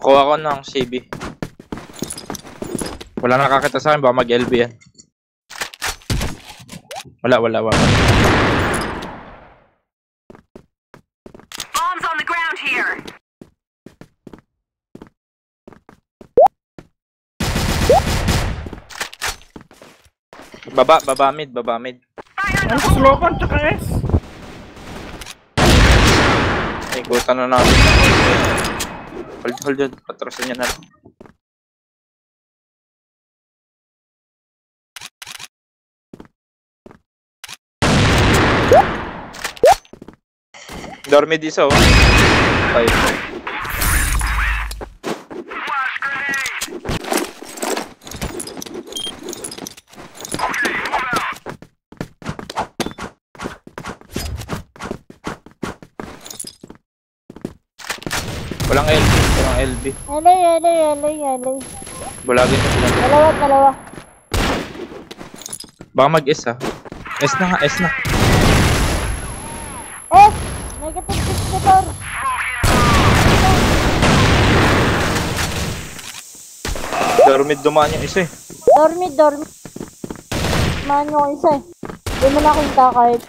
Kuha ko ng CB. Wala nakakita sa akin, baka mag-LB yan. Wala. Bombs on the ground here. Baba mid. Ano sa slopan, tsaka S? Ikutan na natin. Hold yun. Patrasan niya na lang. Dormid isa, oh. 5. Walang LB. Alay. Bulagin na sila. Dalawa. Baka mag-S, ha. S na. Negative 64. Dormid dumaan yung isa, eh. Dormid. Man yung isa eh. Hindi mo nakita kahit.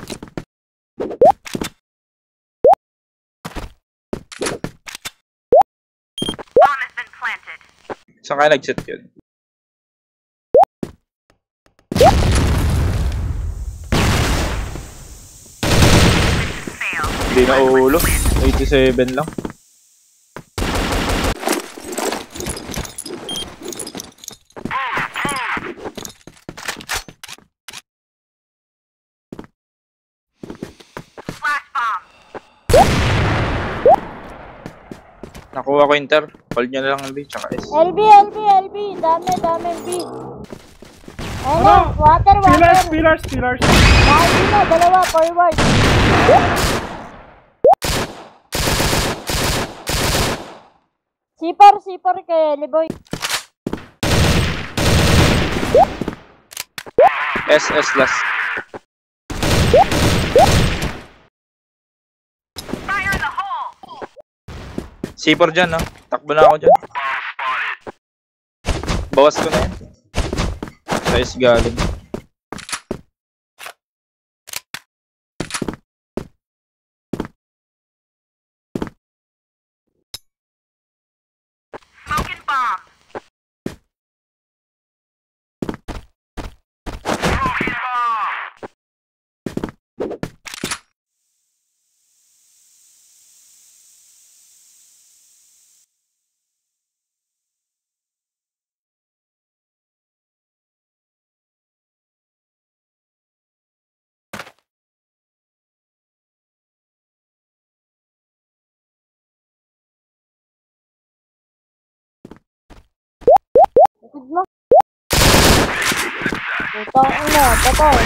Bomb has been planted. Saan kaya nag-set yun? Fail. Hindi na ulo. 87 lang. Flash bomb. Nakuha ko inter. Hold nyo na lang ang B, tsaka S. LB. Dami B. Ayun na, water. Pillars. Dami na, dalawa, forward. C4 kay Liboy. S last. Fire in the hole. C4 dyan, no? Takbo na ako dyan. Bawas ko na yan. Sa S galing. Smoking bomb. Ikod mo. Putang ina, patay.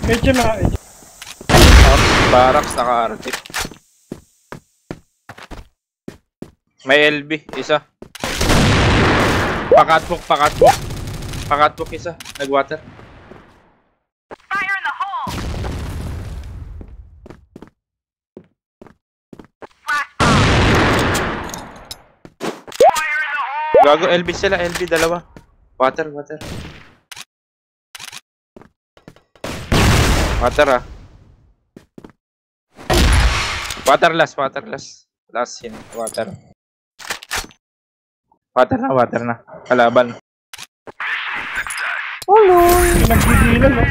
Medyo na. Barracks naka-artip. May LB, isa. Pakatbook isa. Nag-water. Fire in the hole. Flash bomb. Fire in the hole. Gago, LB sila. LB, dalawa. Water. Water, ah. Water last. Last in. Water. Water na. Kalaban. Ulo. Nagbibilan, no?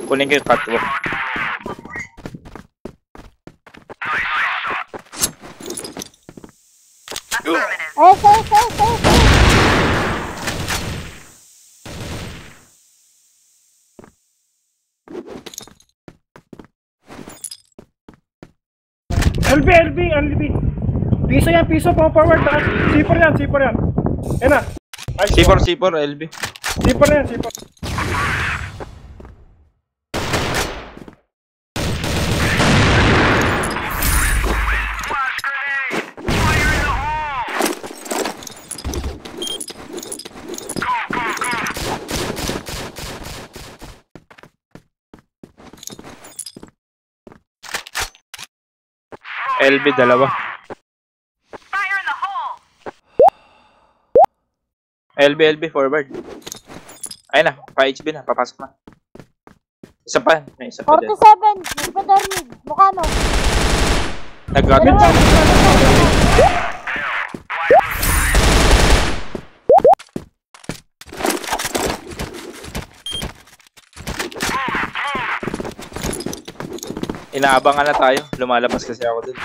Kunin ko yung catwalk. Affirmative. LB. Piso pang forward. C4 yan. Ayan na. C4, LB. C4 yan. Flash grenade. Fire in the LB, dalawa. Fire in the hole! LB, forward. Ayun na, pa-HB na, papasok na. Isa pa, may isa pa dyan. 47, nagpa-dormid. Mukha mo. Nag-got. Inaabangan na tayo. Lumalabas kasi ako dun.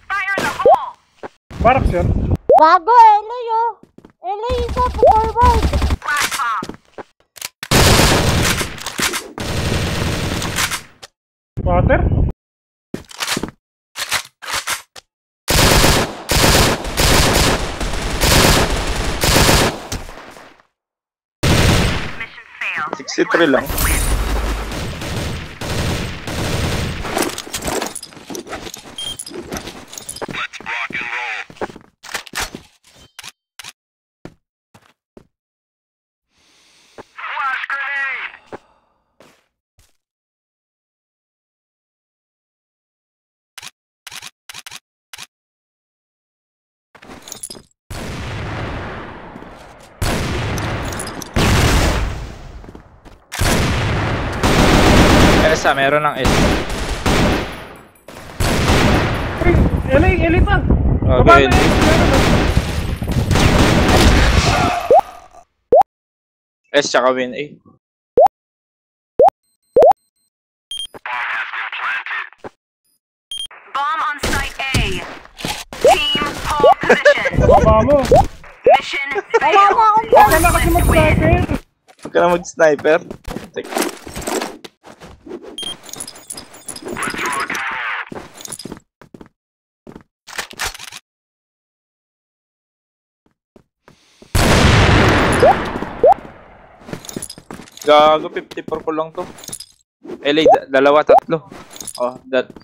Fire in the hole! Barracks yun. Gago, Eloy oh. Eloy, isa pa forward. Flash bomb! Water. Mission failed. 63 lang. Flash grenade! Esa, meron ng S. Eli pa. Oh, Baba go ahead. na S tsaka win A. Bomb on site A. Team, hold position. Baba mo. Mission Wala failed. na akong Huwag ka gun. na kasi mag-sniper. Huwag ka na mag-sniper. Tek- Gago, 54 ko lang to. LA, dalawa, tatlo. Oh,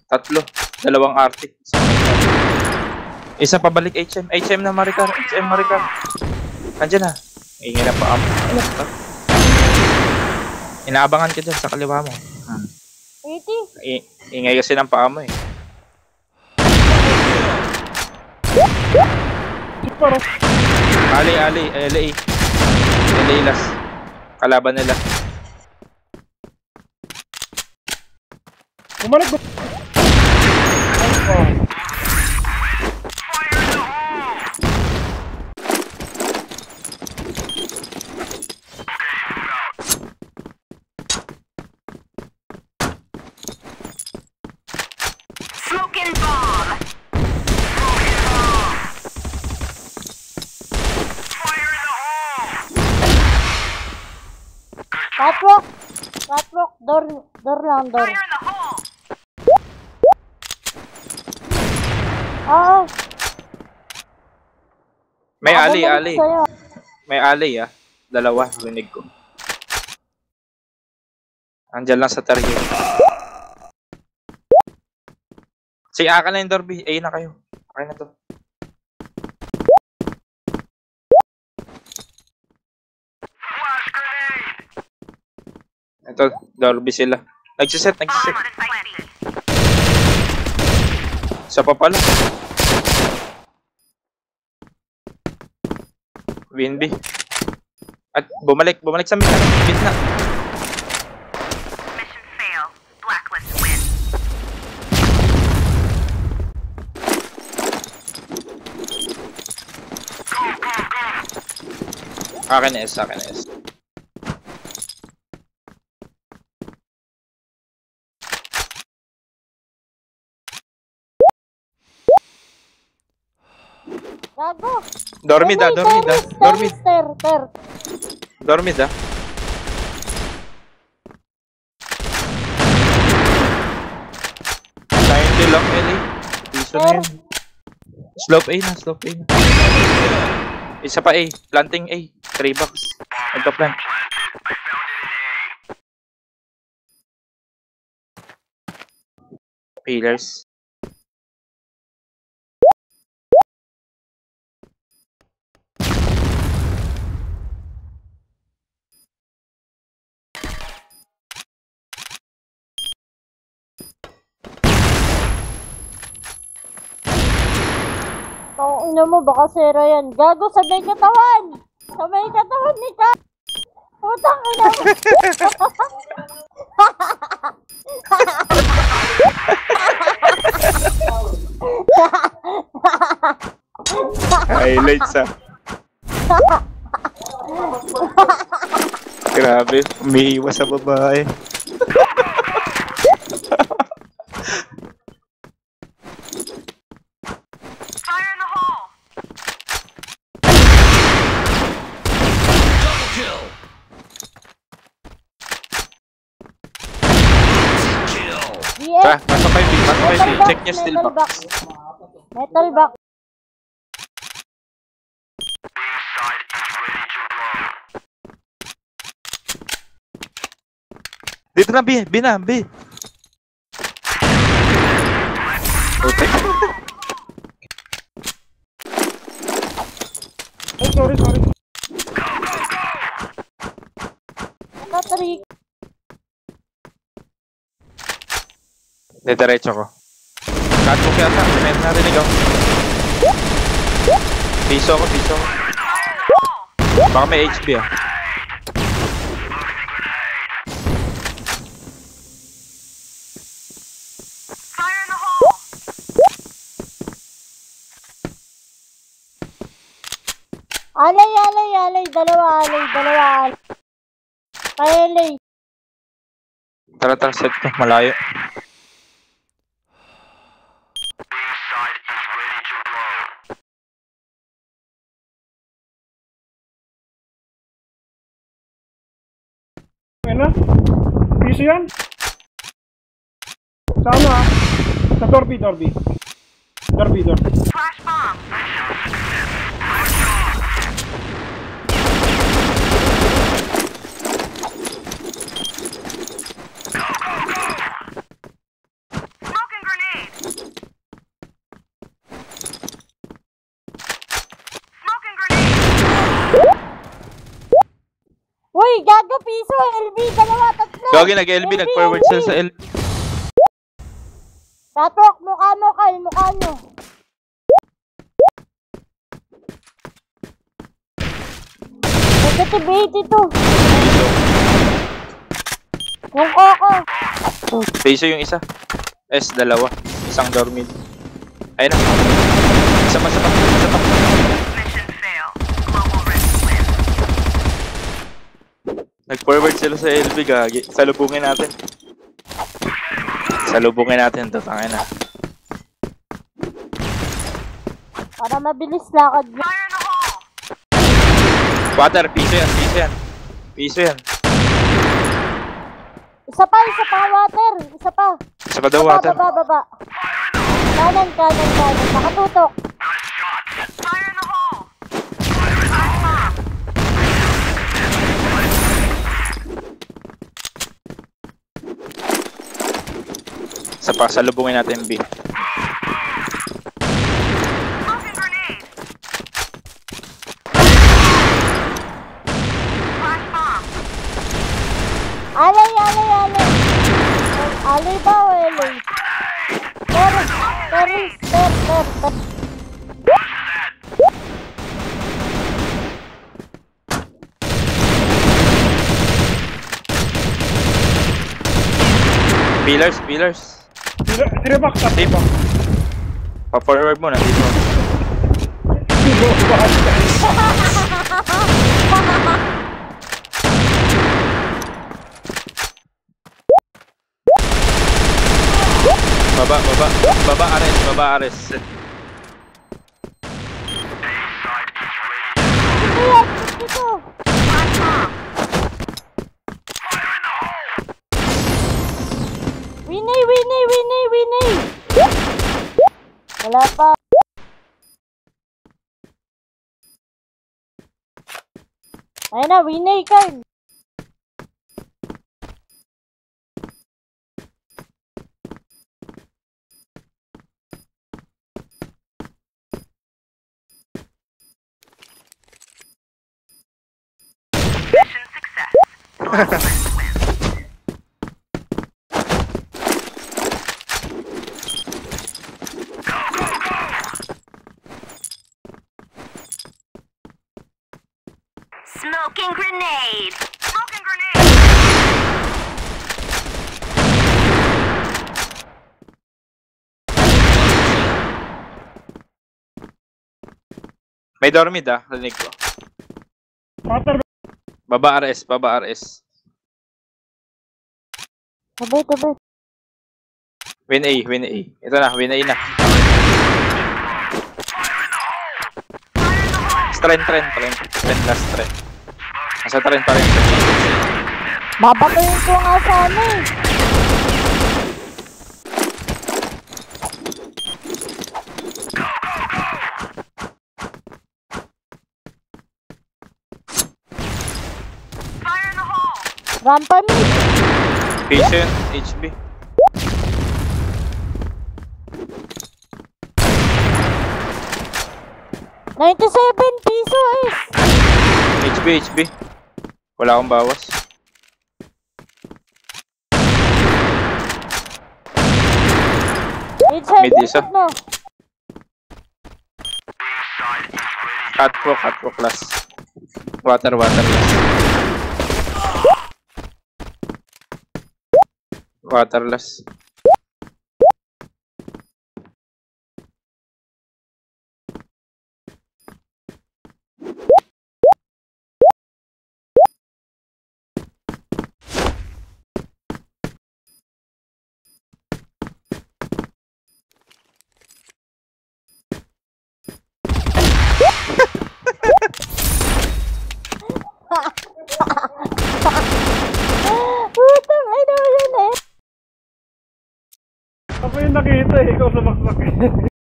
tatlo. Dalawang Arctic. Isa pabalik HM. HM na Maricar. HM Maricar. Andiyan na. Ingin na pa. Ano to? Inaabangan ka dyan sa kaliwa mo. 80. Ingay kasi ng paa mo eh. Super. Ali, LA. LA last. Kalaban nila. Bumalik ba? Oh. Fire in the hole! Smoking bomb! Fire in the hole! Catwalk. Catwalk. Door lang, door. Fire in the hole! Oo. May Ali. Babalik sa'yo. May Ali ah. Dalawa, rinig ko. Andyan lang sa target. Sige, akin na yung door B. A na kayo. Okay na to. Flash grenade! Ito, door B sila. Nagsiset. Bomb on site B. Isa pa pala. Win B. At bumalik sa mid na. Mission failed. Blacklist win. Akin na S. Gago. Dormid ah. Ter. Dormid ah. Sayang lang, LA. Piso na yun. Slope A na. Isa pa A. Planting A. 3 bucks. Ito plant. Pillars. Ang ina mo, baka sera yan. Gago sa may katawan! Sa may katawan ni Ka! Putang ina mo! Highlights ah. Grabe, umiiwas sa babae. Fire in the hole! Tara, GS! pasok kayo, Big. Pasok kayo, Big. Check nyo steel Metal box. Metal box. Dito na, B. B na, B. Okay. Ay, sorry. Nakatrik. Diretso ko. Catwalk yata. May narinig ako. Piso ako. Baka may HP ah. Fire in the hole! Alay. Dalawa alay. Kaya alay. Tara, set ko. Malayo. Ayun na. Piso yan. Sa ano ah? Sa Dorby. Flash bomb! Smoking grenade! Smoking grenade! Uy, gago piso. LB, dalawa, tatlo. Gagi, nag-LB. Nag-forward sila sa LB. Catwalk, mukha mo, Kyle. Mukha nyo. Negative 82. Yung Coco. Piso yung isa. S, dalawa. Isang dormid. Ayun na. Isa pa. Mission fail. Global risk win. Nag-forward sila sa LB, gagi. Salubungin natin to, tangin na. Para mabilis lakad nyo. Fire in the hole! Water, piso yan. Isa pa, water. Isa pa. Isa pa daw water. Baba. Kanan. Nakatutok. Fire in the hole! Flash bomb! Isa pa, salubungin natin B. Smoking grenade! Flash bomb! Alay. Alay ba o alay? Ter. Pillars. Tirabak ka. Tipo. Pa-forward mo na, tipo. Baba, ares. Dito. Flash bomb! Winay. Wala pa. Ayun na, winay, Carl. Mission success. Global risk win. Smoking grenade. Smoking grenade. May dormid ah, rinig ko. Water. Baba RS, baba RS. Tabay, tabay. Win A, win A. Ito na, win A na. Trend last trend. Nasa trend pa rin. Babatuin ko nga sana eh. Fire in the hole. Rampa mid. Patient, HB. $97 pesos. HB. Wala akong bawas. Mid isa. No. Catwalk last. Water last. Water last. Putang ina mo yan eh. Ako yung nakita eh. Ikaw sa bakbak.